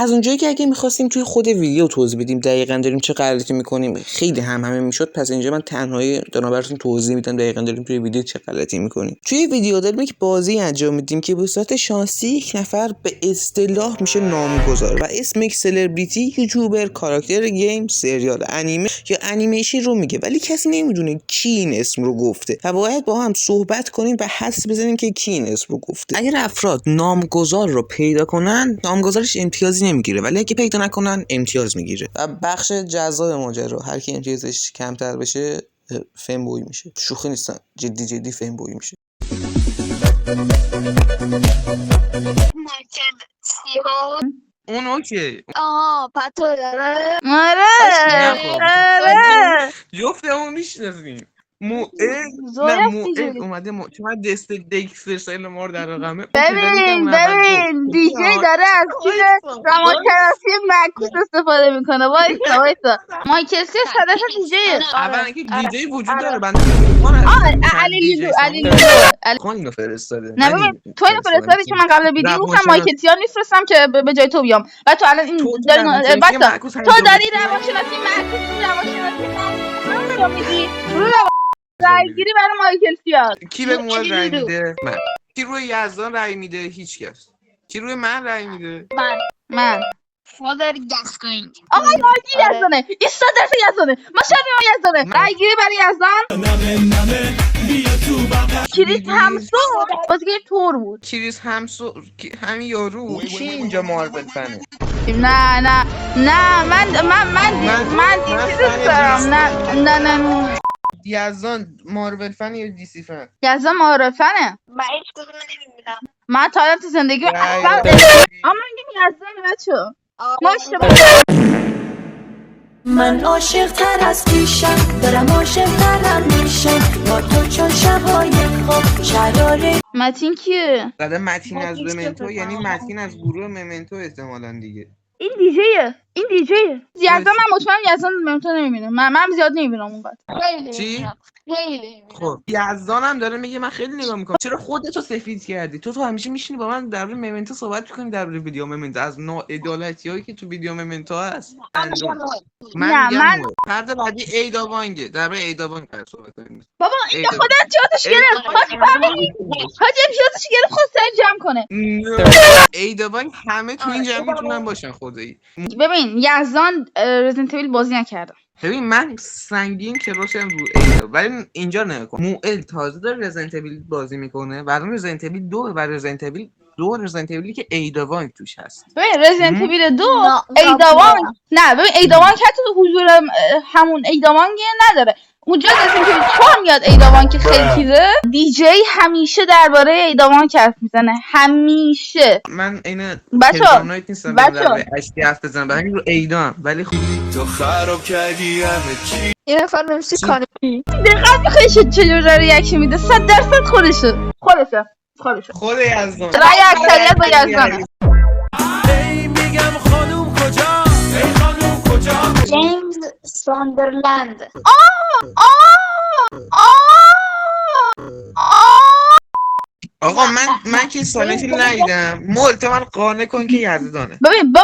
از اونجایی که اگه می‌خواستیم توی خود ویدیو توضیح بدیم دقیقاً داریم چه غلطی می‌کنیم خیلی همه میشد، پس اینجا من تنهایی دارم براتون توضیح میدم دقیقاً داریم توی ویدیو چه غلطی می‌کنیم. توی ویدیو داریم یک بازی انجام میدیم که به صورت شانسی یک نفر به اصطلاح میشه نامگذار و اسم یک سلبریتی، یوتیوبر، کاراکتر گیم، سریال، انیمه یا انیمیشن رو میگه، ولی کسی نمیدونه کی این اسم رو گفته و باید با هم صحبت کنیم و حدس بزنیم که کی این اسم رو گفته. اگر افراد نامگذار رو پیدا کنن، نامگذارش امتیازی نمیگیره، ولی اگه پیدا نکنن امتیاز میگیره. و بخش جذاب ماجرا، هر کی امتیازش کمتر بشه فیم بوی میشه. شوخی نیستم، جدی فیم بوی میشه. اون اوکی. پتو داره. آره جفتمون میشناسیم. موئل اومده چون من دست دیکس سایل ما رو در رقمه. ببین دیجی داره از چیز روانشناسی معکوس استفاده میکنه. وایسا مایکل سی صداش دیجیه. اولا اینکه دیجی وجود داره، بنده علی اینو فرستاده. نه ببین تو اینو فرستادی چون من قبل ویدیو گفتم مایکل سی میفرستم که به جای تو بیام و تو الان این داری تو داری روانشناسی معکوس رو میگی رو رایگیری برای مایکل سیار. کی به موئل رای میده؟ من. کی روی یزدان رای میده؟ هیچکس. کی روی من رای میده؟ من فادر گسکوینگ. آقا مایکی یزدانه. 100% یزدانه. ما شبیه یزدانه. رایگیری برای یزدان. کریس همسو بازیگر تور بود. کریس همسو همین یارو کی اینجا مارول فنه؟ نه من دیسی دوست دارم. نه یزدان مارول فن یا دیسی فن؟ یزدان مارول فنه. من هیچ کدوم نمیبینم. من تا الان تو زندگی اصلا اما میگم یزدان بچه ما اشتباه. من عاشق تر از پیشم دارم، عاشق ترم میشم با تو چون شبای خواب شراره. متین کیه؟ زده متین از ممنتو، یعنی متین از گروه ممنتو احتمالاً دیگه. این دیجیه یزدان. من مطمئن یزدان ممنتو نمیبینم. من زیاد نمیبینم اونقدر. چی؟ خیلی. خب یزدان هم داره میگه من خیلی نگاه میکنم. چرا خودتو سفید کردی؟ تو همیشه میشینی با من در مورد ممنتو صحبت میکنی، در مورد ویدیو ممنتو، از ناعدالتیایی که تو ویدیو ممنتو هست. من میگم فرد بعدی ایدا وانگه، در مورد ایدا وانگ صحبت کنیم. بابا این خودت جاتش گرفت. حاجی جاتش گرفت خود سر جمع کنه. ایدا وانگ همه تو این جمع میتونن باشن خدایی. ببین یزدان رزیدنت ایول بازی نکرده. ببین من سنگین کراشم رو ایدا، ولی اینجا نمیکنم. موئل تازه داره رزیدنت ایول بازی میکنه و رزیدنت ایول 2 و رزیدنت ایویلی که ایدا وانگ توش هست. ببین رزیدنت ایول 2 ایدا وانگ نه، ببین ایدا وانگ حتی حضور همون ایدا وانگ نداره. اونجا رزیدنت ایول 4 میاد ایدا وانگ که خیلی چیزه. دیجی همیشه درباره ایدا وانگ حرف میزنه، همیشه. من این بچه‌ها نیستم درباره اشتی حرف بزنم، برای همین رو ایدا هم، ولی تو خراب کردی همه چی. یه نفر نمیشه کانپی دقیقا میخوایی چجور داره یکی میده. 100% خودشه خود یزدان رای اکثریت با یزدانه. ای میگم خانوم کجا جیمز ساندرلند. آقا من که سالنتی ندیدم. مولت من قانع کن که یزدانه. ببین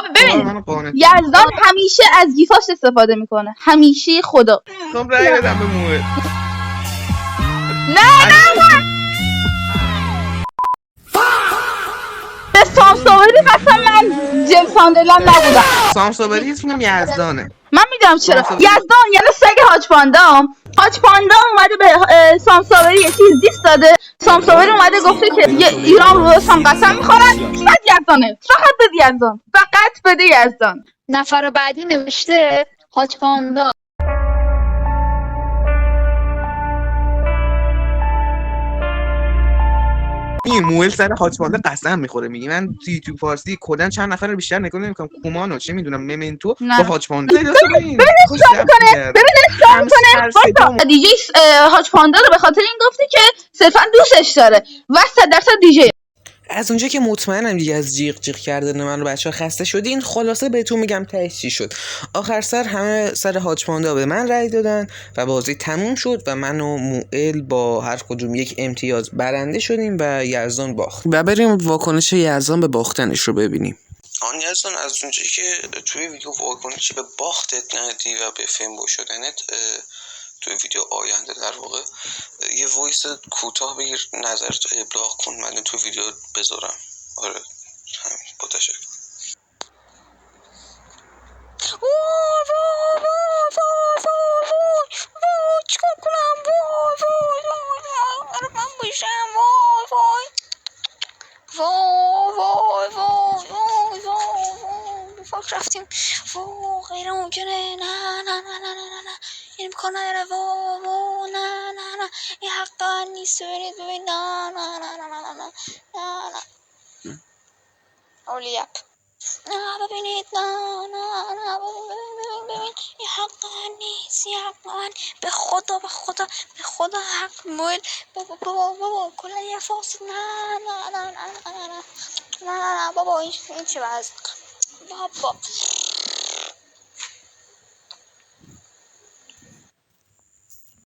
یزدان همیشه از گیفاش استفاده میکنه، همیشه. خدا خب رای بدم به مولت. نه به سامساوری قسم من جیمز ساندرلند نبودم. سامساوری اسمم یزدانه. من میدونم چرا. یزدان یعنی سگ هاج پاندا اومده به سامساوری یه چیز دیست داده. سامساوری اومده گفته که ایران رو هم قسم میخورن. فقط یزدانه. فقط بده یزدان. نفر بعدی نوشته هاج پاندا. این موئل سر هاج پاندا قسم میخوره، میگه من تو یوتیوب فارسی کلا چند نفر رو بیشتر نگاه نمیکنم. کومانو چه میدونم ممنتو با هاج پاندا. ببین دیجی هاج پاندا رو به خاطر این گفته که صرفا دوستش داره و 100% دیجی. از اونجا که مطمئنم دیگه از جیغ کردن من رو بچه‌ها خسته شدین، خلاصه بهتون میگم تهش چی شد. آخر سر همه سر هاج پاندا به من رأی دادن و بازی تموم شد و من و موئل با هر کدوم یک امتیاز برنده شدیم و یزدان باخت. و بریم واکنش یزدان به باختنش رو ببینیم. آنی هستن از اونجایی که توی ویدیو واکنشی به باختت ندی و به فیمبو شدنت توی ویدیو آینده در واقع یه وایس کوتاه بگیر نظرت ابلاغ کن، من توی ویدیو بذارم. آره همین، با تشکر. چیکار کنم؟ من بشم. فاک رفتیم. غیر ممکنه. نه این امکان نداره. نه این حقا نیست. ببین نه اولیپ. نه ببینید. نه ببین این حقا نیست. این حقا به خدا حق بود. بابا کلا یه فاصل. نه بابا این چه وضع؟ بابا